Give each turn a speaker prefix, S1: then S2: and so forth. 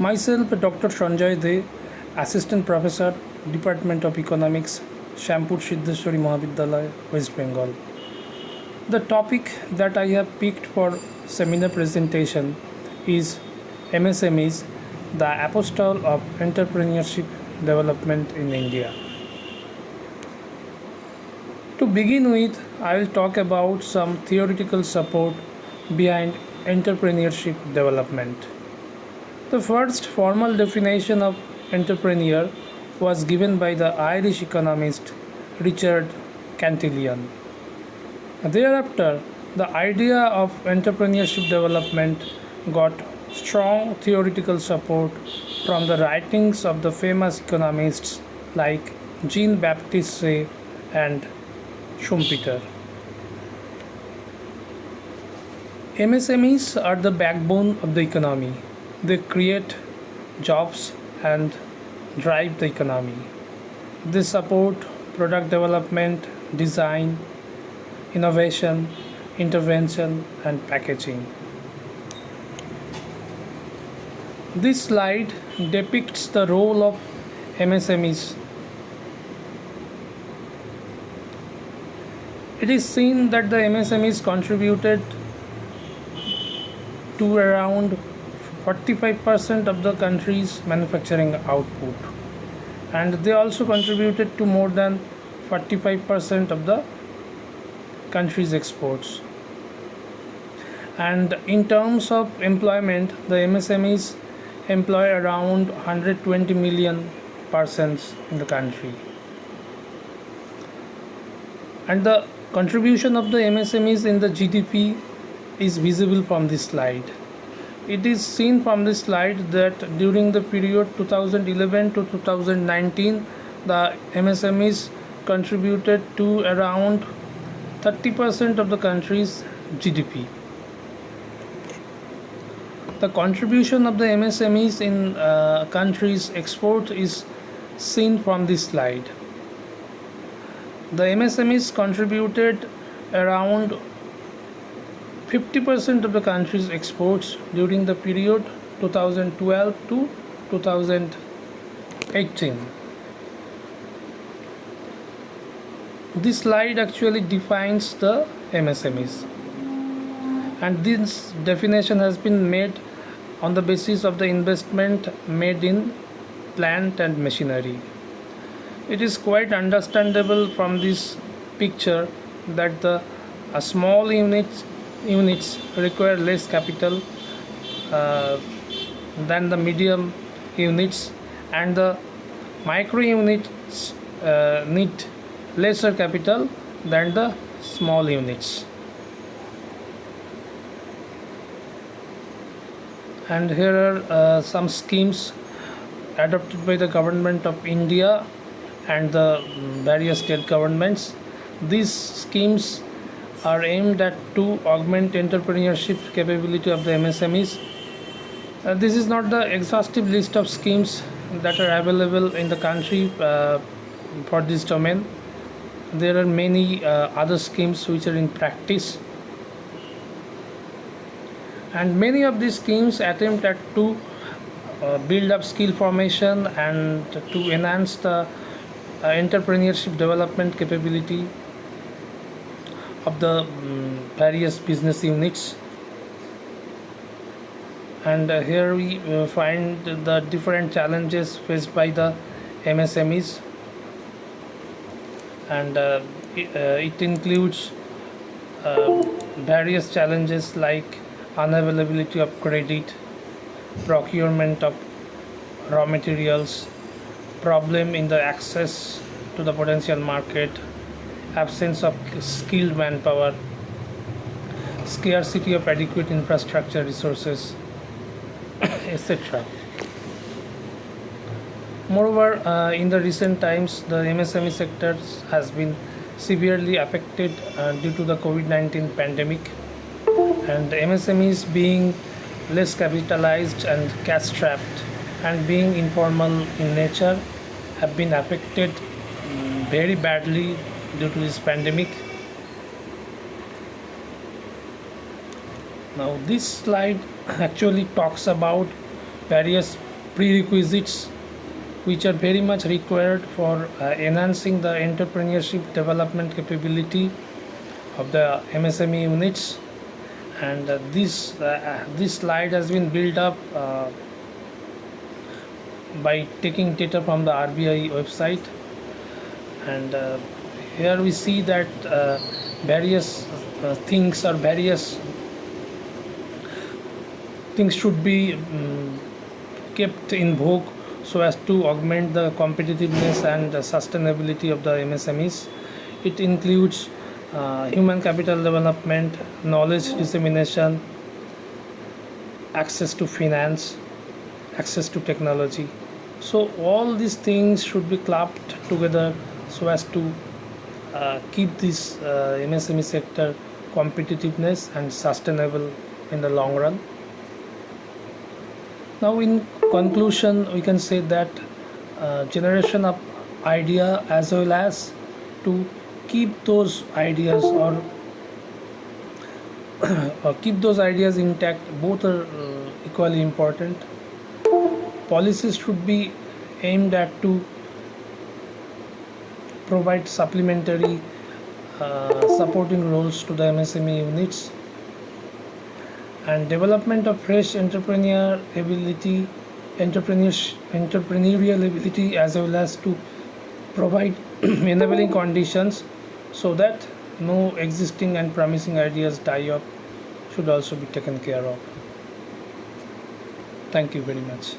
S1: Myself, Dr. Sanjoy, Assistant Professor, Department of Economics, Shampur Siddheshwari Mahavidyalaya, West Bengal. The topic that I have picked for seminar presentation is MSMEs, the Apostle of Entrepreneurship Development in India. To begin with, I will talk about some theoretical support behind entrepreneurship development. The first formal definition of entrepreneur was given by the Irish economist Richard Cantillon. Thereafter, the idea of entrepreneurship development got strong theoretical support from the writings of the famous economists like Jean-Baptiste Say and Schumpeter. MSMEs are the backbone of the economy. They create jobs and drive the economy. They support product development, design, innovation, intervention, and packaging. This slide depicts the role of MSMEs. It is seen that the MSMEs contributed to around 45% of the country's manufacturing output, and they also contributed to more than 45% of the country's exports. And in terms of employment, the MSMEs employ around 120 million persons in the country. And the contribution of the MSMEs in the GDP is visible from this slide. It is seen from this slide that during the period 2011 to 2019, the MSMEs contributed to around 30% of the country's GDP. The contribution of the MSMEs in country's export is seen from this slide. The MSMEs contributed around 50% of the country's exports during the period 2012 to 2018. This slide actually defines the MSMEs, and this definition has been made on the basis of the investment made in plant and machinery. It is quite understandable from this picture that the small units require less capital than the medium units, and the micro units need lesser capital than the small units. And here are some schemes adopted by the government of India and the various state governments. These schemes are aimed at to augment entrepreneurship capability of the MSMEs. This is not the exhaustive list of schemes that are available in the country for this domain. There are many other schemes which are in practice, and many of these schemes attempt at to build up skill formation and to enhance the entrepreneurship development capability of the various business units. And here we find the different challenges faced by the MSMEs, and it includes various challenges like unavailability of credit, procurement of raw materials, problem in the access to the potential market, absence of skilled manpower, scarcity of adequate infrastructure resources, etc. Moreover, in the recent times, the MSME sector has been severely affected due to the COVID-19 pandemic, and MSMEs being less capitalized and cash strapped and being informal in nature have been affected very badly due to this pandemic. Now this slide actually talks about various prerequisites which are very much required for enhancing the entrepreneurship development capability of the MSME units. And this slide has been built up by taking data from the RBI website. And here we see that various things should be kept in vogue so as to augment the competitiveness and sustainability of the MSMEs. It includes human capital development, knowledge dissemination, access to finance, access to technology. So all these things should be clubbed together so as to keep this MSME sector competitiveness and sustainable in the long run. Now, in conclusion, we can say that generation of idea as well as to keep those ideas or keep those ideas intact, both are equally important. Policies should be aimed at to provide supplementary supporting roles to the MSME units, and development of fresh entrepreneurial ability as well as to provide enabling conditions so that no existing and promising ideas die up should also be taken care of. Thank you very much.